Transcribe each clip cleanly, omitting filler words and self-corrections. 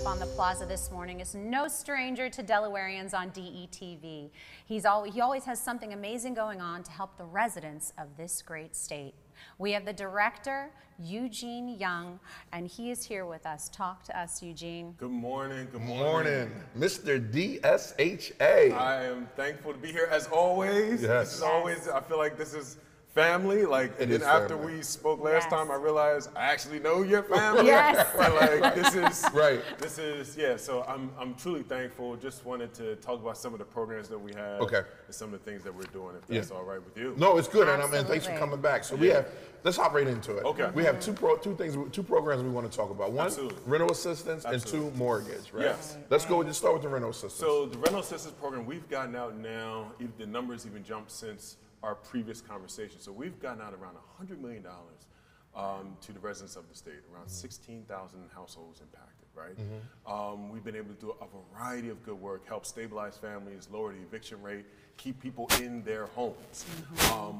up on the plaza this morning is no stranger to Delawareans on DETV. He always has something amazing going on to help the residents of this great state. We have the director, Eugene Young, and he is here with us. Talk to us, Eugene. Good morning. Good morning, Mr. DSHA. I am thankful to be here as always. Yes. This is always, I feel like this is family. And then after we spoke last time, I realized I actually know your family. Yes. But this is right. This is So I'm truly thankful. Just wanted to talk about some of the programs that we have. Okay. And some of the things that we're doing. If that's all right with you. No, it's good, Absolutely. and thanks for coming back. So we have. Let's hop right into it. Okay. We have two programs we want to talk about. One, rental assistance, and two, mortgage. Right. Yes. Let's go. Just start with the rental assistance. So the rental assistance program we've gotten out now. The numbers even jumped since our previous conversation. So we've gotten out around $100 million to the residents of the state, around 16,000 households impacted, right? We've been able to do a variety of good work, help stabilize families, lower the eviction rate, keep people in their homes.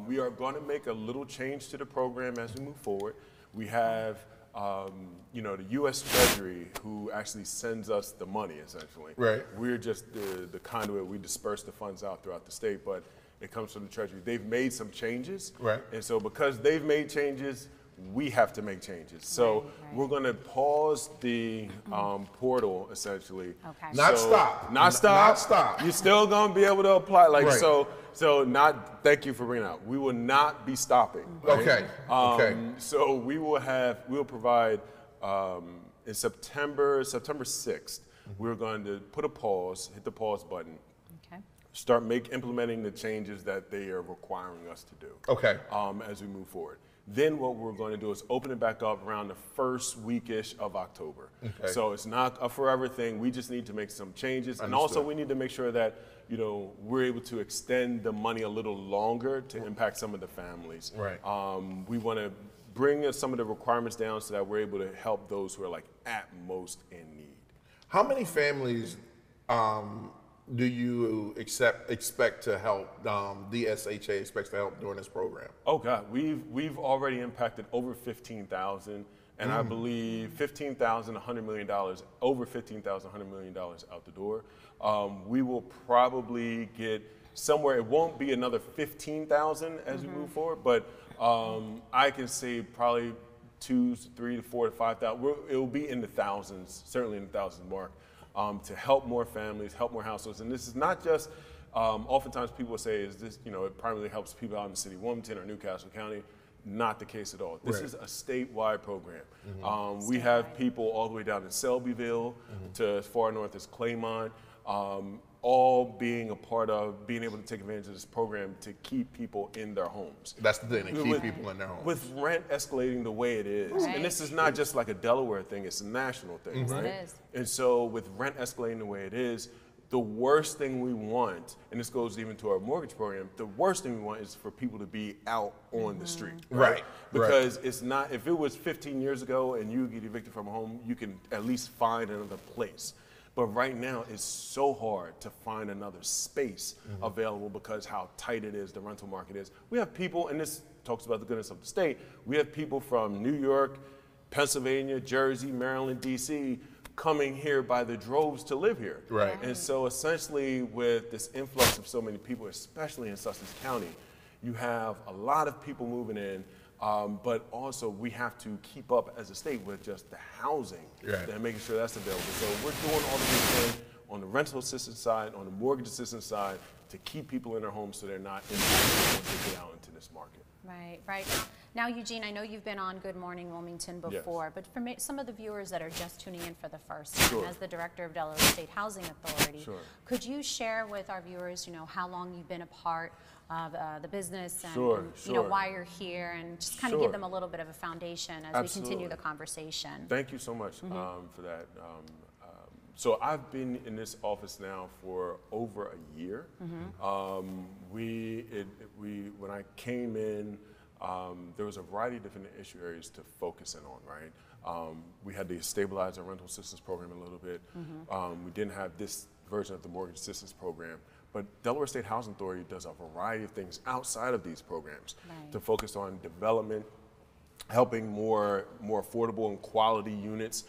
We are going to make a little change to the program as we move forward. We have the U.S. Treasury, who actually sends us the money, essentially. Right. We're just the conduit. We disperse the funds out throughout the state, but it comes from the Treasury. They've made some changes. Right. And so because they've made changes, we have to make changes. So we're going to pause the portal, essentially. Okay. Not stop. You're still going to be able to apply. Thank you for bringing it out. We will not be stopping. Right? Okay. So we'll provide in September 6th, we're going to put a pause, hit the pause button. Start implementing the changes that they are requiring us to do. Okay. As we move forward. Then what we're going to do is open it back up around the first weekish of October. Okay. So it's not a forever thing. We just need to make some changes. Understood. And also we need to make sure that we're able to extend the money a little longer to impact some of the families. Right. We want to bring some of the requirements down so that we're able to help those who are at most in need. How many families do you expect to help, DSHA expects to help during this program? Oh God, we've already impacted over 15,000, and I believe $100 million, over $15,000, $100 million out the door. We will probably get somewhere, it won't be another 15,000 as we move forward, but I can say probably 2, 3 to 4 to 5,000. It will be in the thousands, certainly in the thousands mark. To help more families, help more households. And this is not just, oftentimes people say, it primarily helps people out in the city of Wilmington or Newcastle County. Not the case at all. This is a statewide program. We have people all the way down in Selbyville to as far north as Claymont, all being a part of being able to take advantage of this program to keep people in their homes. That's the thing, to keep people in their homes. With rent escalating the way it is, right. and this is not just like a Delaware thing, it's a national thing, right? It is. And so with rent escalating the way it is, the worst thing we want, and this goes even to our mortgage program, the worst thing we want is for people to be out on the street. Right. Because it's not, if it was 15 years ago and you get evicted from a home, you can at least find another place. But right now, it's so hard to find another space available because how tight it is, the rental market is. We have people, and this talks about the goodness of the state, we have people from New York, Pennsylvania, Jersey, Maryland, D.C., coming here by the droves to live here. Right. And so essentially with this influx of so many people, especially in Sussex County, you have a lot of people moving in. But also we have to keep up as a state with just the housing and making sure that's available. So we're doing all the we can on the rental assistance side, on the mortgage assistance side, to keep people in their homes so they're not impacted once they get out into this market. Right. Now, Eugene, I know you've been on Good Morning Wilmington before, but for some of the viewers that are just tuning in for the first time, as the director of Delaware State Housing Authority, could you share with our viewers, how long you've been a part of the business and why you're here, and just kind of give them a little bit of a foundation as we continue the conversation. Thank you so much for that. So I've been in this office now for over a year. When I came in, there was a variety of different issue areas to focus in on, right? We had to stabilize our rental assistance program a little bit. We didn't have this version of the mortgage assistance program. But Delaware State Housing Authority does a variety of things outside of these programs to focus on development, helping more affordable and quality units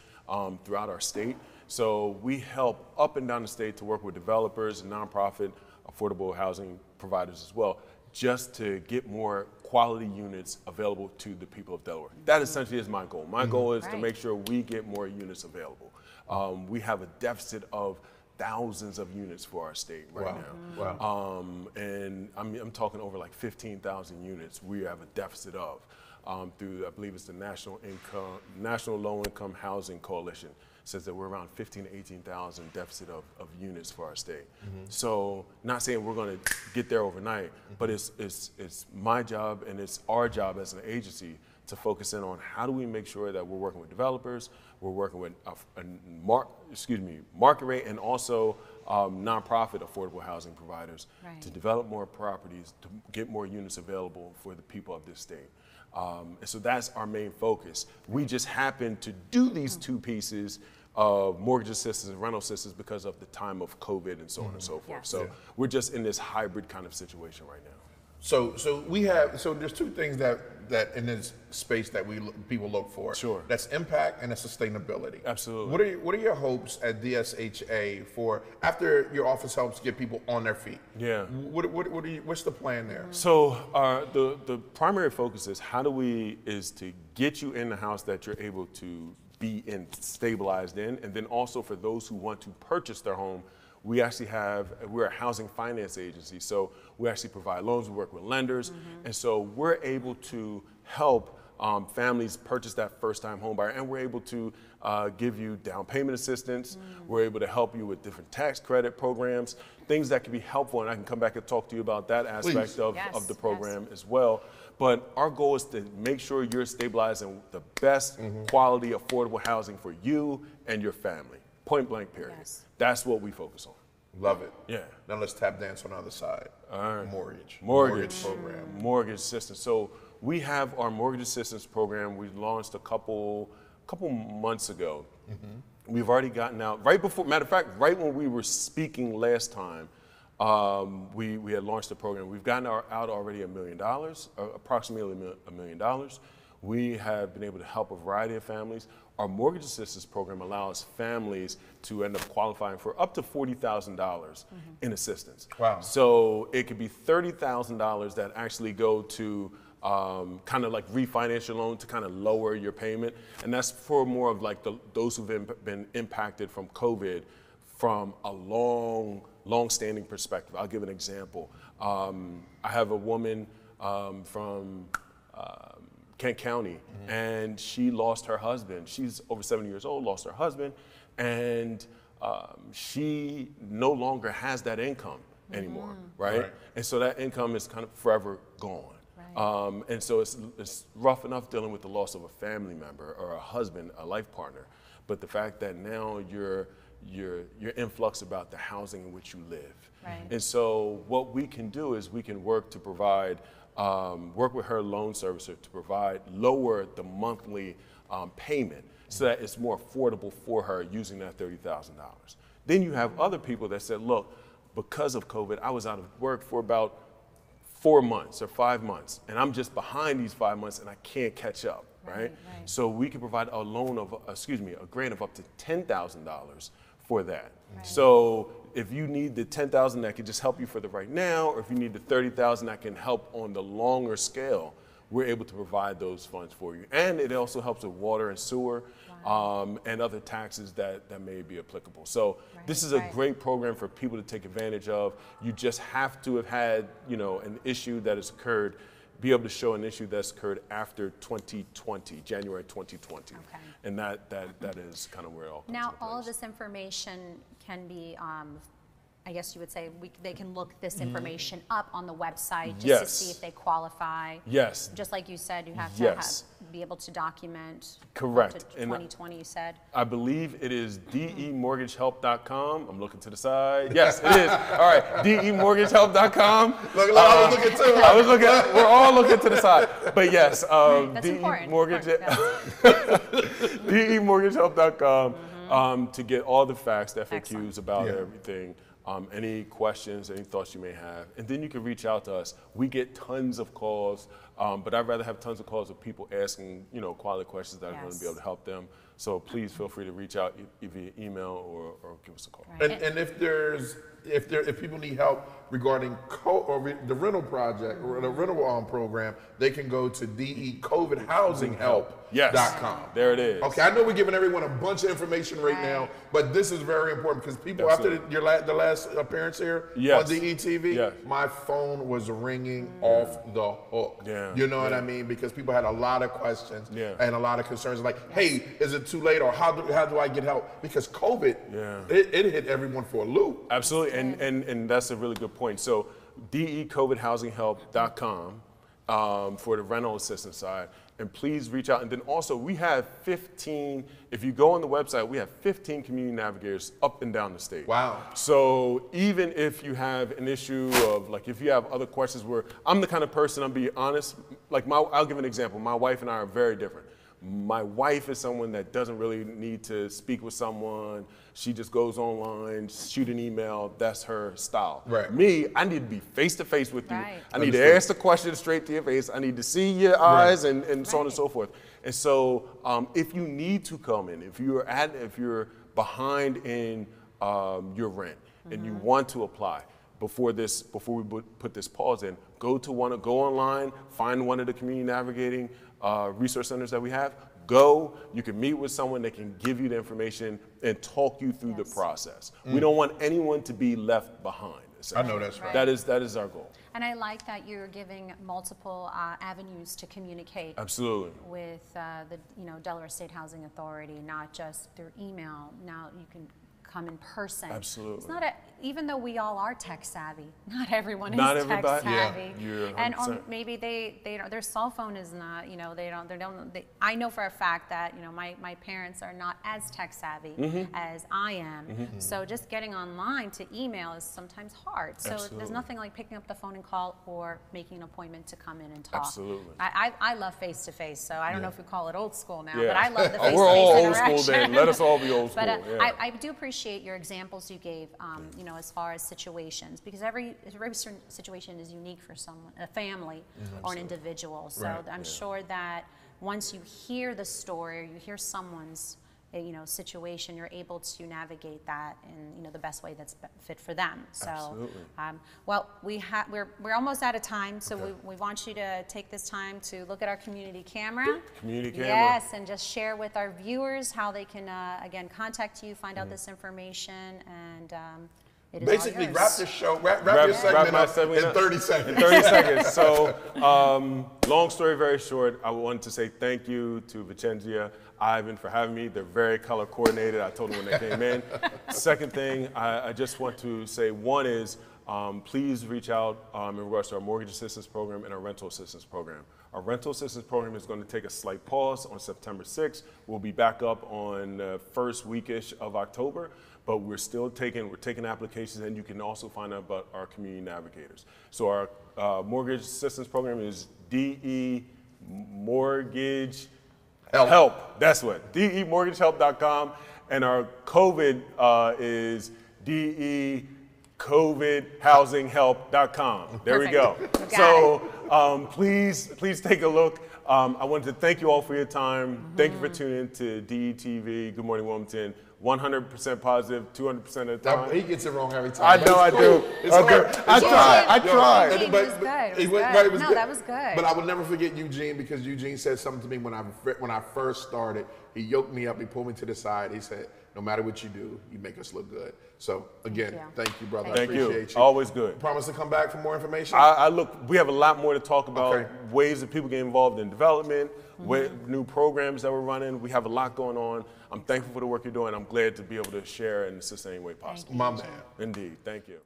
throughout our state. So we help up and down the state to work with developers and nonprofit affordable housing providers as well, just to get more quality units available to the people of Delaware. That essentially is my goal. My goal is to make sure we get more units available. We have a deficit of thousands of units for our state right now. Wow. And I'm talking over like 15,000 units we have a deficit of through, I believe it's the National Low Income Housing Coalition. Says that we're around 15 to 18,000 deficit of units for our state. So not saying we're going to get there overnight, but it's my job and it's our job as an agency to focus in on how do we make sure that we're working with developers, we're working with market rate and also nonprofit affordable housing providers to develop more properties, to get more units available for the people of this state. And so that's our main focus. We just happen to do these two pieces of mortgage assistance and rental assistance because of the time of COVID and so on and so forth. So we're just in this hybrid kind of situation right now. So there's two things that in this space that people look for. Sure. That's impact and that's sustainability. Absolutely. What are your hopes at DSHA for after your office helps get people on their feet? Yeah. What's the plan there? So the primary focus is is to get you in the house that you're able to be stabilized in, and then also for those who want to purchase their home, we're a housing finance agency, so we actually provide loans, we work with lenders, and so we're able to help families purchase that first-time home buyer, and we're able to give you down payment assistance, we're able to help you with different tax credit programs, things that can be helpful, and I can come back and talk to you about that aspect of the program as well. But our goal is to make sure you're stabilizing the best quality affordable housing for you and your family. Point blank, period. That's what we focus on. Love it. Yeah. Now let's tap dance on the other side. All right. Mortgage program. Mortgage assistance. So we have our mortgage assistance program. We launched a couple months ago. We've already gotten out matter of fact, right when we were speaking last time, we had launched the program. We've gotten out already $1 million, approximately $1 million. We have been able to help a variety of families. Our mortgage assistance program allows families to end up qualifying for up to $40,000 in assistance. Wow. So it could be $30,000 that actually go to kind of like refinance your loan to kind of lower your payment. And that's for more of like those who've been impacted from COVID from a long-standing perspective. I'll give an example. I have a woman from Kent County, and she lost her husband. She's over 70 years old, lost her husband, and she no longer has that income anymore, right? And so that income is kind of forever gone. And so it's rough enough dealing with the loss of a family member or a husband, a life partner, but the fact that now you're influx about the housing in which you live. And so what we can do is we can work to provide work with her loan servicer to lower the monthly payment so that it's more affordable for her using that $30,000. Then you have other people that said, look, because of COVID, I was out of work for about 4 months or 5 months, and I'm just behind these 5 months and I can't catch up, right? So we can provide a grant of up to $10,000 for that. So if you need the $10,000 that can just help you for the right now, or if you need the $30,000 that can help on the longer scale, we're able to provide those funds for you. And it also helps with water and sewer and other taxes that may be applicable. So this is a great program for people to take advantage of. You just have to have had, an issue that has occurred, be able to show an issue that's occurred after 2020, January 2020. And that is kind of where it all comes Now, all of this information can be, I guess you would say, they can look this information up on the website just to see if they qualify. Just like you said, you have to be able to document. Correct. Up to 2020, you said. I believe it is demortgagehelp.com. I'm looking to the side. Yes, it is. All right, demortgagehelp.com. Look, I was looking too. We're all looking to the side. But yes, that's important. demortgagehelp.com to get all the facts, the FAQs about everything. Any questions, any thoughts you may have. And then you can reach out to us. We get tons of calls But I'd rather have tons of calls of people asking, quality questions that are going to be able to help them. So please feel free to reach out via email or give us a call. Right. And if people need help regarding the rental project or the rental program, they can go to DECOVIDHousingHelp.com. Yes, there it is. Okay, I know we're giving everyone a bunch of information right now, but this is very important because people, after the last appearance here on DETV, my phone was ringing off the hook. Yeah. You know what I mean? Because people had a lot of questions and a lot of concerns like, hey, is it too late, or how do I get help? Because COVID, it hit everyone for a loop. Absolutely, and that's a really good point. So DECOVIDHousingHelp.com for the rental assistance side. And please reach out. And then also, we have 15, if you go on the website, we have 15 community navigators up and down the state. Wow. So even if you have an issue of, like, if you have other questions where, I'm the kind of person, I'm being honest, like I'll give an example. My wife and I are very different. My wife is someone that doesn't really need to speak with someone. She just goes online, shoot an email. That's her style. Right. Me, I need to be face to face with you. Right. I need to ask the question straight to your face. I need to see your eyes and so on and so forth. And so, if you need to come in, if you're behind in your rent and you want to apply before we put this pause in, go online, find one of the community navigating resource centers that we have. You can meet with someone that can give you the information and talk you through the process. We don't want anyone to be left behind. I know that's right. That is our goal. And I like that you're giving multiple avenues to communicate. Absolutely. With the Delaware State Housing Authority, not just through email. Now you can come in person. Absolutely. It's not even though we all are tech savvy, not everyone is tech savvy. Yeah, and or maybe they their cell phone is not, I know for a fact that, my parents are not as tech savvy as I am. So just getting online to email is sometimes hard. So there's nothing like picking up the phone and call or making an appointment to come in and talk. Absolutely. I love face to face. So I don't know if we call it old school now, but I love the face to face We're all interaction. old school then. Let us all be old school. But I do appreciate your examples you gave, as far as situations, because every situation is unique for someone, a family or an individual. So I'm sure that once you hear the story or you hear someone's situation, you're able to navigate that in the best way that's fit for them. So, well, we're almost out of time, so we want you to take this time to look at our community camera. Yes, and just share with our viewers how they can again contact you, find out this information, and it is basically wrap this show, wrap your segment up in 30 seconds. In 30 seconds. So, long story very short, I wanted to say thank you to Vicenzia, Ivan for having me. They're very color coordinated. I told them when they came in. Second thing, I just want to say, one is please reach out in regards to our mortgage assistance program and our rental assistance program. Our rental assistance program is going to take a slight pause on September 6th. We'll be back up on the first weekish of October, but we're taking applications, and you can also find out about our community navigators. So our mortgage assistance program is DE Mortgage Help. That's what, DEMortgageHelp.com, and our COVID is DECOVIDHousingHelp.com. There we go. So please take a look. I wanted to thank you all for your time. Thank you for tuning in to DETV. Good Morning Wilmington. 100% positive, 200% of the time. He gets it wrong every time. I know I do. I try. It was good. It was good. That was good. But I will never forget Eugene, because Eugene said something to me when I first started. He yoked me up. He pulled me to the side. He said, "No matter what you do, you make us look good." So again, thank you, brother. Thank I appreciate you. Always good. Promise to come back for more information. We have a lot more to talk about. Ways that people get involved in development, new programs that we're running. We have a lot going on. I'm thankful for the work you're doing. I'm glad to be able to share and assist in any way possible. My man. Indeed. Thank you.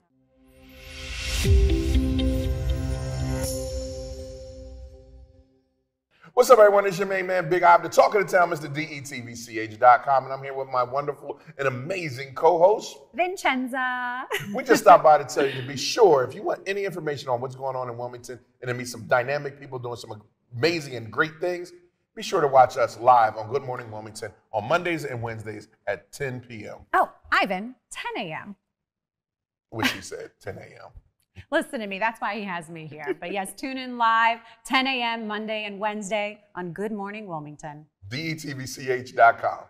What's up, everyone? It's your main man, Big Ivan, the talk of the town, Mr. DETVCH.com, and I'm here with my wonderful and amazing co-host, Vincenza. We just stopped by to tell you to be sure, if you want any information on what's going on in Wilmington and to meet some dynamic people doing some amazing and great things, be sure to watch us live on Good Morning Wilmington on Mondays and Wednesdays at 10 p.m. Oh, Ivan, 10 a.m. Which he said, 10 a.m. Listen to me. That's why he has me here. But yes, tune in live, 10 a.m. Monday and Wednesday on Good Morning Wilmington. DETVCH.com.